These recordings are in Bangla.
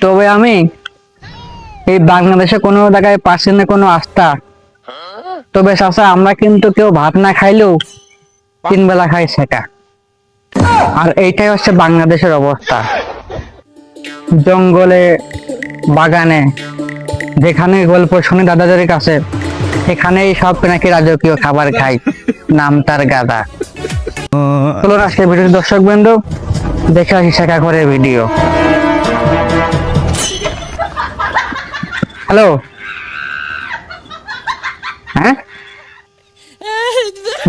তবে আমি এই বাংলাদেশে কোনো জায়গায় পাচ্ছি না কোনো আস্থা। তবে চাচা আমরা কিন্তু কেউ ভাত না খাইলেও 3 বেলা খাই সেটা। আর এইটাই হচ্ছে বাংলাদেশের অবস্থা। জঙ্গলে, বাগানে, যেখানে গল্প শুনি দাদাদের কাছে, সেখানেই সব নাকি রাজকীয় খাবার খাই, নাম তার গাদা। চলুন আজকে ভিডিও দর্শক বন্ধু দেখে আসি শেখা করে ভিডিও। হ্যালো, হ্যাঁ,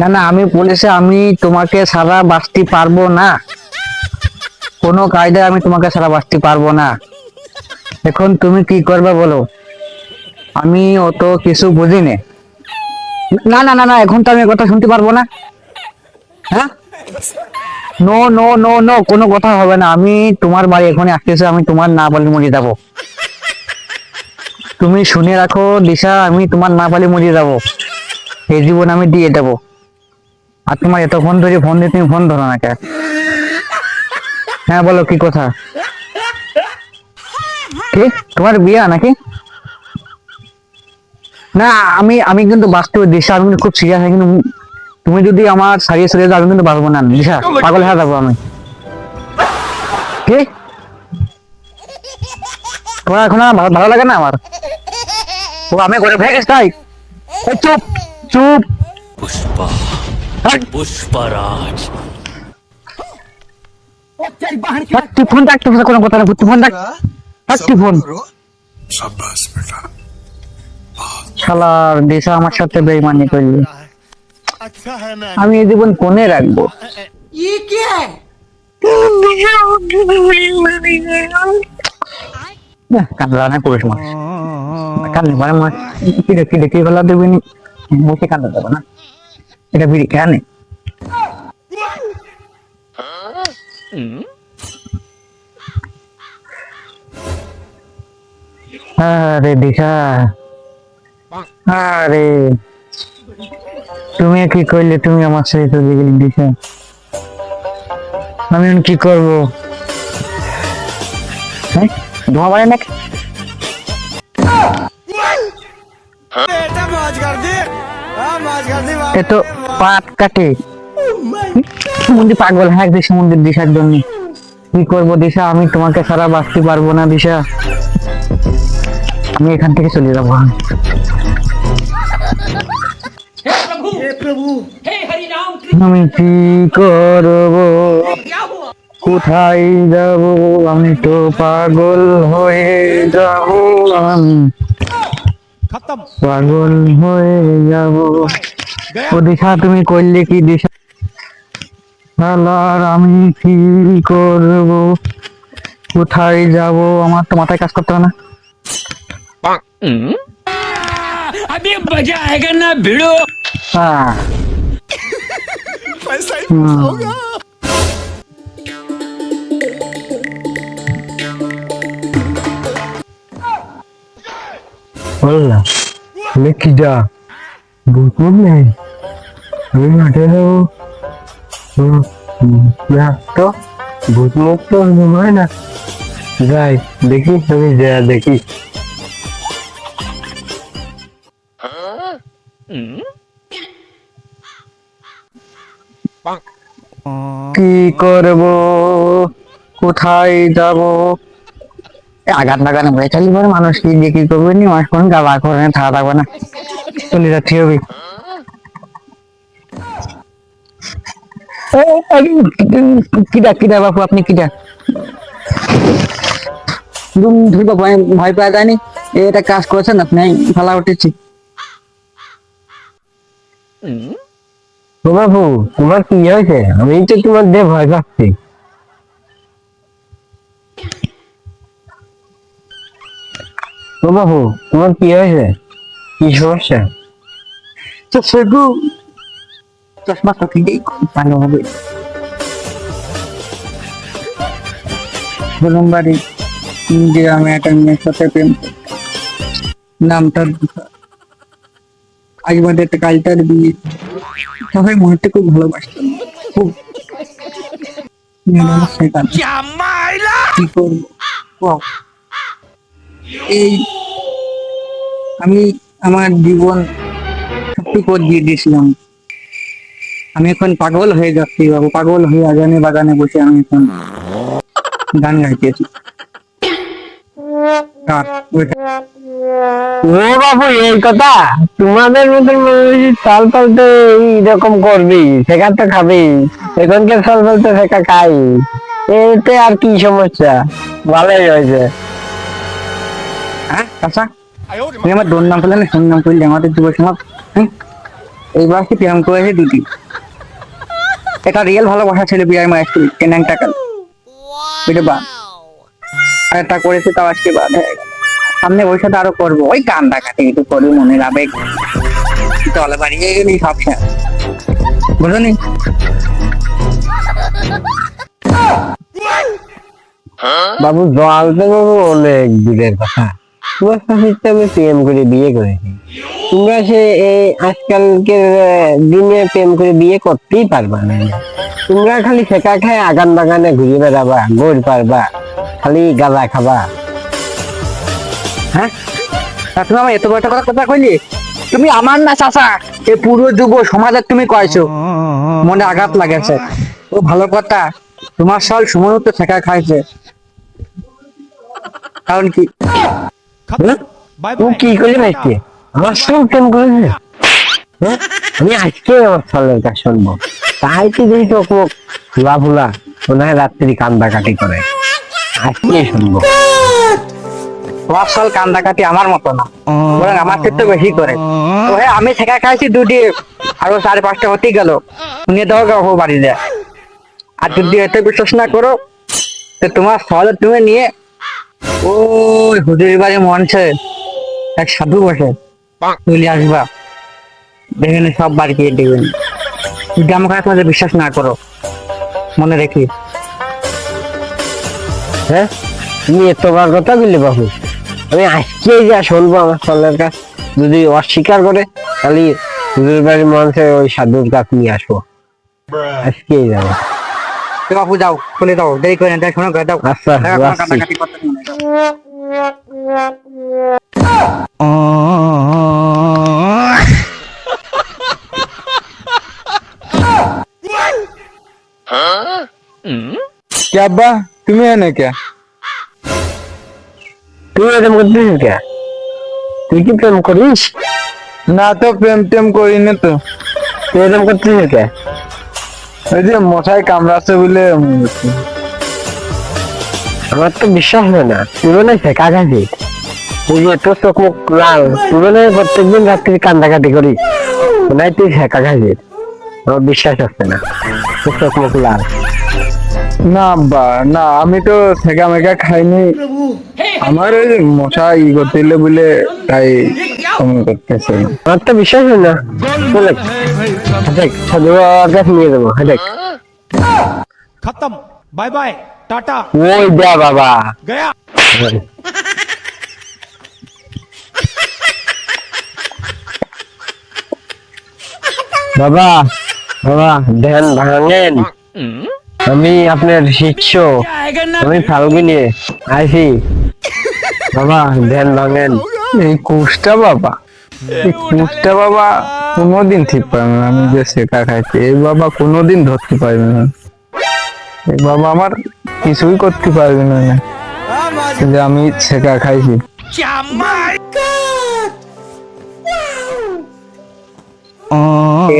না না আমি বলেছি আমি তোমাকে ছাড়া বাঁচতে পারবো না, কোনো কায়দায় আমি তোমাকে ছাড়া বাঁচতে পারবো না। এখন তুমি কি করবে বলো, আমি অত কিছু বুঝি না। না না না না এখন তো আমি কথা শুনতে পারবো না। হ্যাঁ, নো নো নো নো কোনো কথা হবে না। আমি তোমার বাড়ি এখনই আসতেছে, আমি তোমার না বলে মরে যাবো। তুমি শুনে রাখো দিশা, আমি তোমার না বলে মরে যাবো, এই জীবন আমি দিয়ে দেবো। আর তোমার এত ফোন ধরে ফোন দিয়ে তুমি ফোন ধরো না কেন? হ্যাঁ বলো কি কথা, কি তোমার বিয়া নাকি? না আমি আমি কিন্তু বাঁচতে দিশা, আমি কিন্তু খুব সিরিয়াস। কিন্তু তুমি যদি আমার সারিয়ে সরিয়ে যাও আমি কিন্তু বাঁচবো না দিশা, পাগল হয়ে যাবো আমি। কি তোমার এখন আর ভালো লাগে না আমার? ও আমি ঘরে ভেঙে তাই? চুপ চুপ। पुष्पा पुष्पराज তুই ফোন রাখতে কোনো কথা না, তুই ফোন রাখ, তুই ফোন। शाबाश बेटा। শালার দিশা আমার সাথে বেইমানি করলি, আমি এই জীবন কোনে রাখবো? কান্দা না করিস মা, কান্দি মানে মা কিরে কিরে কি বলা দেবে নি, মুখে কান্দা দেবো না, এটা বিড়ি কেন? আরে দিশা, আরে তুমি কি করলে, তুমি আমার সাথে চলে গেলি দিশা, আমি এখন কি করবো? হ্যাঁ ধোঁয়া বাড়ে নাকি? এ তো পাট কাটে মন্দির, পাগল হ্যাঁ দিশা মন্দির দিশার জন্য। কি করবো দিশা, আমি তোমাকে ছাড়া বাঁচতে পারবো না দিশা, আমি এখান থেকে চলে যাবো। আমি কি করবো, কোথায় যাব, আমি তো পাগল হয়ে যাব, আমি পাগল হয়ে যাব। ও দিশা তুমি করলে কি দিশা, আর আমি কি করব, কোথায় যাব, আমার তো মাথায় কাজ করতে হবে না। अभी मजा आएगा ना भिड़ो। হ্যাঁ पैसा ही पैसा होगा। বললা লেখি যা বুঝবুঝ নেই, আমি মাঠে যাবো তো ভূত মুক্ত হয় না, যাই দেখি, আমি যা দেখি কি করব, কোথায় যাব। আঘাত লাগানো হয়ে থাকলে পরে মানুষ কি দিয়ে কি করবে নি, মানুষ কোনো গালা করে থাকা থাকবে না, চলে যাচ্ছি হবে। কিটা কিটা বাপু আপনি কিটা ভয় পাওয়া যায়নি, এটা কাজ করেছেন আপনি, ফালা উঠেছি। ও বাবু তোমার কি হয়েছে, আমি তো তোমার দিয়ে ভয় পাচ্ছি। ও বাবু তোমার কি হয়েছে, কি সমস্যা? চশমা তো কিনেই ভালো হবে। বলুন বাড়ি যে আমি একটা মেয়ের সাথে প্রেম, নামটার আজ বাদে একটা কালটার বিয়ে, সবাই মুহূর্তে খুব ভালোবাসতাম, খুব কি করবো, এই আমি আমার জীবন সত্যি দিয়ে দিয়েছিলাম। আমি এখন পাগল হয়ে যাচ্ছি বাবু, পাগল হয়ে আগানে বাগানে বসে আমি এখন গান গাইতেছি। কার ওইটা? ও বাবু, এই কথা? তোমাদের মতন মানুষ চাল পালতে এইরকম করবি, শেখা তো খাবি। এখনকার চাল পালতে শেখা খাই, এতে আর কি সমস্যা? ভালোই হয়েছে। হ্যাঁ চাচা, তুমি আমার দোর নাম করলে না, সোন নাম করলে আমাদের যুব সমাজ। এইবার কি প্রেম করেছে দিদি, এটা রিয়েল ভালোবাসা ছিল বিয়ার মায়ের স্ত্রী কেনাং টাকা বুঝতে বা, আর এটা করেছে তাও আজকে বাদ হয়ে গেল। সামনে ভবিষ্যতে আরো করবো, ওই গান ডাকাতে একটু করি মনের আবেগ চলে বাড়িয়ে গেলি সব শেষ, বুঝলি? বাবু জল তো বাবু অনেক দূরের কথা। তোমার সাথে আমি প্রেম করে বিয়ে করেছি, তোমরা সে আজকালকের দিনে প্রেম করে বিয়ে করতেই পারবা না। তোমরা খালি শেখা খায় আগান বাগানে ঘুরে বেড়াবা, গোড় পারবা, খালি গাঁজা খাবা। হ্যাঁ তুমি আমার এত বড় একটা কথা কইলি, তুমি আমার না চাচা, এই পুরো যুব সমাজের তুমি কয়েছো, মনে আঘাত লাগেছে। ও ভালো কথা, তোমার সাল সুমন তো শেখা খাইছে, কারণ কি? ও কি করলে ভাইকে আমার সঙ্গে প্রেম করেছে? হ্যাঁ, আমি আজকে আমার সালের কাছে শুনবো। তাই কি দেখি তো ফুলা ফুলা মনে হয় রাত্রি কান্দাকাটি করে, আজকে শুনবো। তোমার সাল কান্দাকাটি আমার মতো না, বরং আমার ক্ষেত্রে বেশি করে। তো হ্যাঁ, আমি শেখা খাইছি দুটি, আরো 4-5টা হতেই গেল, নিয়ে দাও গা বাড়ি দেয়। আর যদি এতে বিশ্বাস না করো তো তোমার সহলে তুমি নিয়ে ওই হুজুরি বাড়ি মঞ্চে এক সাধু বসে চলে আসবা, দেখেন সব বাড়ি দিয়ে দেবেন। যদি আমার কাছে তোমাদের বিশ্বাস না করো, মনে রেখি। হ্যাঁ, তুমি এতবার কথা বললে বাবু, আমি আজকেই যা শুনবো আমার সালের কাছে। যদি অস্বীকার করে তাহলে হুজুর বাড়ির মঞ্চে ওই সাধুর কাছ নিয়ে আসবো, আজকেই যাবো। তো বাপু যাও, চলে দাও, দেরি করে না, দেখ শোনো দাও। আচ্ছা, দেখো, কোনো রাখছি। কাটাকাটি করতে নেই, দাও। क्या अब्बा तुम्हें है ना क्या? তুই এরকম করতেছিস কে? তুই কি প্রেম করিস? না তো প্রেম টেম করি না তো, তুই এরকম করতেছিস কে? ওই যে মশাই কামড়াচ্ছে বলে আমার তো বিশ্বাস হয় না, তুলনায় শেখা খাইছিস। তুই যে তোর চোখ মুখ লাল, তুলনায় প্রত্যেকদিন রাত্রি কান্দাকাটি করিস, মনে হয় তুই শেখা খাইছিস। আমার বিশ্বাস হচ্ছে না, তোর চোখ মুখ লাল। না আব্বা না, আমি তো ঠেকা মেকা খাইনি, আমার ওই যে মশাই করতে বলে তাই কমন করতেছে। আমার তো বিশ্বাস হয় না। চলে দেখ, সাধুর কাছে নিয়ে যাবো। দেখ खत्म बाय बाय टाटा ওই দে বাবা। गया বাবা, বাবা ধ্যান ভাঙেন, আমি আপনার শিষ্য, आएगा ना আমি ফাল্গুনি আইছি। বাবা ধ্যান ভাঙেন। এই কুষ্টা বাবা, এই কুষ্টা বাবা কোনোদিন ঠিক পারবে না। আমি যে শেখা খাইছি এই বাবা কোনোদিন ধরতে পারবে না, এই বাবা আমার কিছুই করতে পারবে না, যে আমি শেখা খাইছি।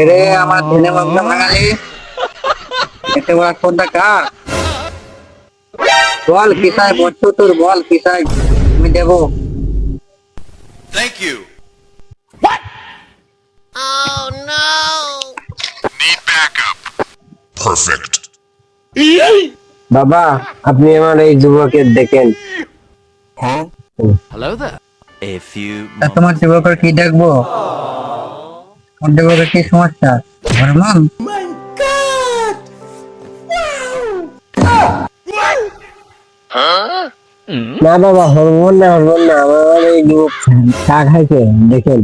এরে আমার ধনে বাবলা ভাঙালি, এতে বড় কোনটা কার? বল কিসায় বলছো তোর, বল কিসায় আমি দেবো। Thank you. Need backup. Perfect. বাবা আপনি আমার এই যুবকের দেখেন। Hello there. A few তা তোমার যুবকের কি দেখবো? তোমার যুবকের কি সমস্যা? হরমোন? না বাবা, হরমোন না, হরমোন না, আমার এই যুবক চা খাইছে দেখেন।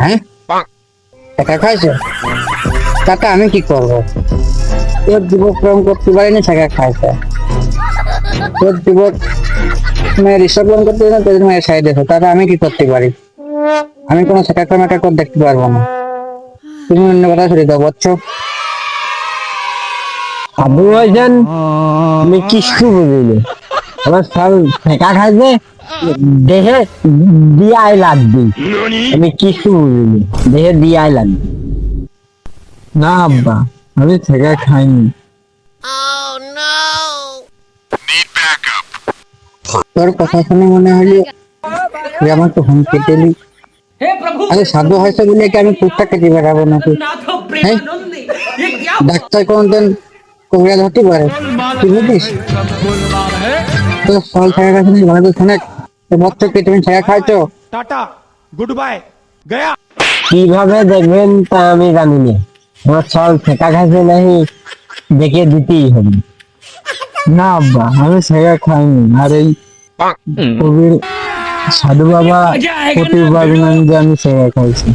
হ্যাঁ টাকা খাইছো? টাকা আমি কি করবো? তোর যুবক প্রেম করতে পারিনি, টাকা খাইছে। তোর যুবক মেয়ের রিসর্ট গ্রহণ করতে না তোদের মেয়ের সাইড দেখো, তাহলে আমি কি করতে পারি? আমি কোনো সেকাক্কর মেকাক্কর দেখতে পারবো না। তুমি অন্য কথা শুনে দাও, বুঝছো? সাধু ভাইজান আমি কিছু বুঝিনি, আমার সব ঠেকা খাইছে দেহে দিয়াই লাগবে, আমি কিছু বুঝিনি, দেহে দিয়াই লাগবে। না আব্বা, আমি থেকে খাইনি। Need backup. তোর কথা শুনে মনে হলো তুই আমার তো হুম কেটে নি। हे प्रभु আরে সাধু হয়েছে বলে কি আমি কুত্তা কেটে বেড়াবো নাকি? नाथ प्रेमानंद ये क्या ডাক্তার কোনদিন কবিরাজ হতে পারে, তুই বুঝিস? তো ফল থাকা গেছে না, ভালো করে শোনে। তো বছর কি তুমি ছায়া খাইছো? टाटा गुड बाय गया। কিভাবে দেখবেন তা আমি জানি না, আমার সব ঠেকা খাইছে নাকি দেখে দিতেই হবে। না আব্বা, আমি থেকে খাইনি। আর এই কবির সাধু বাবা প্রতিবার নাম যে আমি থেকে খাইছি।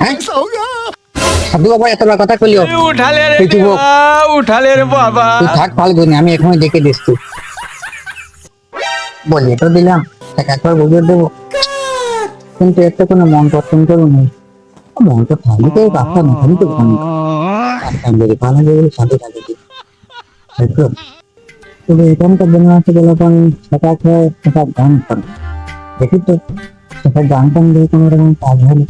হ্যাঁ? সাধু বাবা এত বড় কথা কইলো, তুই চুপ হোক। তুই থাক ফালগুনি, আমি এখনই ডেকে দিচ্ছি। বলিয়ে তো দিলাম, টাকা একবার বুঝিয়ে দেবো, কিন্তু একটা কোনো মন পছন্দ করবো না। মন তো থাকলে তো বাচ্চা না, আমি তো জানি পালা গেলে সাথে থাকে। হয়তো তবে এখানকার জন্য আছে বলে তো আমি সেটা খেয়ে সেটা গান করি, দেখি তো সেটা গান টান দিয়ে কোনো রকম কাজ হলে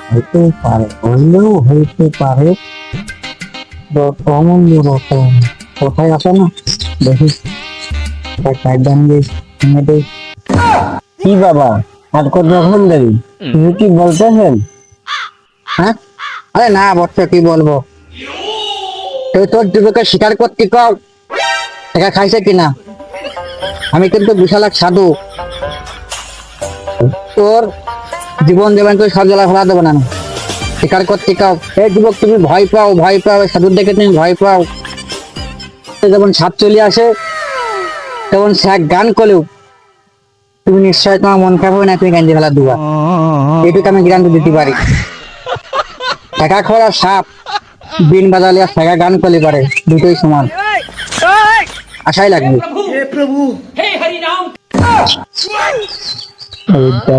হইতে পারে, হইলেও হইতে পারে। রকম রকম কোথায় আসে না, দেখি তার গান দিয়ে শুনে দেই। কি বাবা আর কতক্ষণ দেরি, তুমি কি বলতেছেন? হ্যাঁ? আরে না বৎস, কি বলবো, তুই তোর যুবকে স্বীকার করতে কর টাকা খাইছে কিনা। আমি কিন্তু বিশাল এক সাধু, তোর জীবন দেবেন, তুই সব জ্বালা ফেলা দেবো না। স্বীকার করতে কাও। এই যুবক তুমি ভয় পাও, ভয় পাও, এই সাধুর দেখে তুমি ভয় পাও। যেমন সাপ চলে আসে তেমন সে এক গান করলেও তুমি নিশ্চয় তোমার মন খারাপ হবে না, তুমি গাঞ্জি ফেলা দুয়া, এটুকু আমি গ্যারান্টি দিতে পারি। টাকা খোরা সাপ বিন বাজালে আর টাকা গান করলে পারে, দুটোই সমান, আশাই লাগবে। हे हरि राम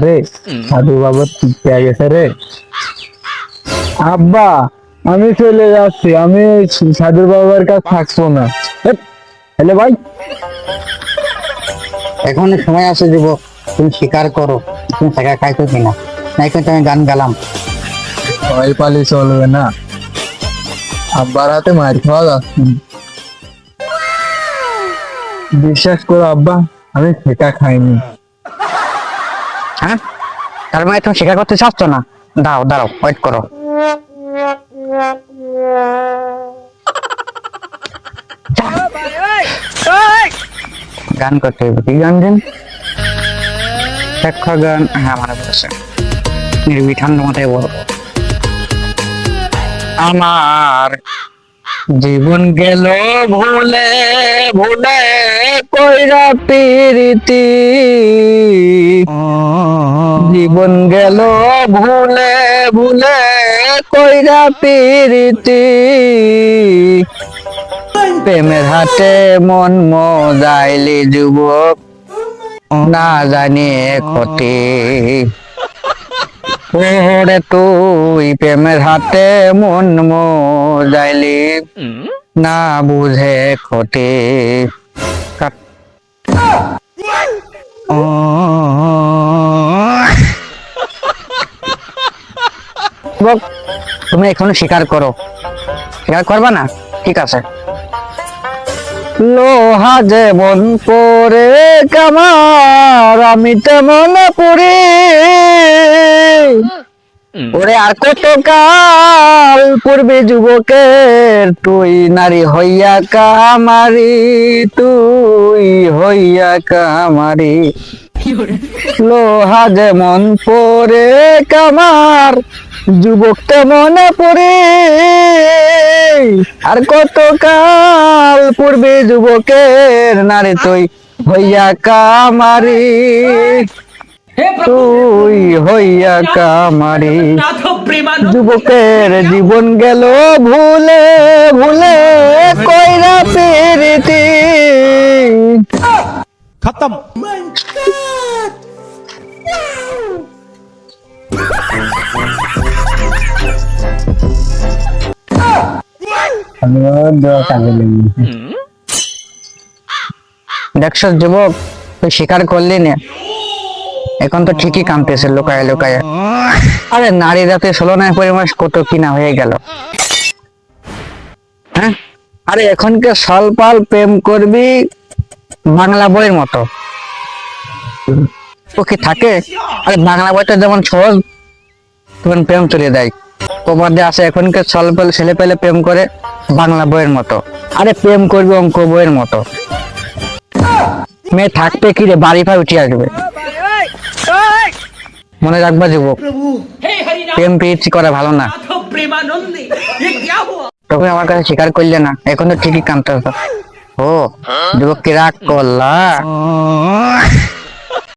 রে সাধু বাবা পেয়ে গেছে রে। আব্বা আমি চলে যাচ্ছি, আমি সাধু বাবার কাছে থাকবো না। হ্যালো ভাই, এখন সময় আছে যুবক, তুমি স্বীকার করো তুমি টাকা খাইছো কিনা, নাই কিন্তু আমি গান গালাম। ভয় পালি চলবে না, আব্বার হাতে মার খাওয়া যাচ্ছে না। বিশ্বাস করো আব্বা, আমি সেটা খাইনি। হ্যাঁ, তার মানে তুমি স্বীকার করতে চাচ্ছ না? দাঁড়াও দাঁড়াও, ওয়েট করো। গান করতে হবে, কি গান দিন? গান, হ্যাঁ মানে বলছে নির্বিঠান্ড মাথায় বলবো। আমার জীবন গেল ভুলে ভুলে কইরা প্রীতি, জীবন গেল ভুলে ভুলে কইরা প্রীতি, প্রেমের হাতে মন মজাইলি যুবক না জানি ক্ষতি। ওরে তুই প্রেমের হাতে মন মজাইলি না বুঝে ক্ষতি। তুমি এখনো স্বীকার করো, স্বীকার করবা না? ঠিক আছে। লোহা যেমন পরে কামার আমি তেমন পড়ি, ওরে আর কত কাল পূর্বে যুবকের তুই নারী হইয়া কামারি, তুই হইয়া কামারি। লোহা যেমন পরে কামার যুবক তেমন পড়ে, আর কত কাল পূর্বে যুবকের নারী তুই হইয়া কামারি, हे प्रभु তুই হইয়া কামারি। नाथ प्रेमानंद যুবকের জীবন গেল ভুলে ভুলে কইরা প্রীতি। खत्म। দেখছো যুবক, তুই স্বীকার করলি না, এখন তো ঠিকই কামতেছে লুকায় লুকায়। আরে নারী জাতির 16 পরিমাস কত কিনা হয়ে গেল। হ্যাঁ, আরে এখনকে সলপাল প্রেম করবি বাংলা বইয়ের মতো, ও কি থাকে? আরে বাংলা বইটা যেমন সহজ তেমন প্রেম চলে দেয়। প্রবাদে আছে এখনকে সলপাল ছেলে পেলে প্রেম করে বাংলা বইয়ের মতো। আরে প্রেম করবি অঙ্ক বইয়ের মতো। মেয়ে থাকবে কি রে, বাড়ি ফাই উঠে আসবে। মনে রাখবা যুবক, প্রেম প্রীতি করা ভালো না। তখন আমার কাছে স্বীকার করলে না, এখন তো ঠিকই কামতে হতো। ও যুবক কি রাগ করলা?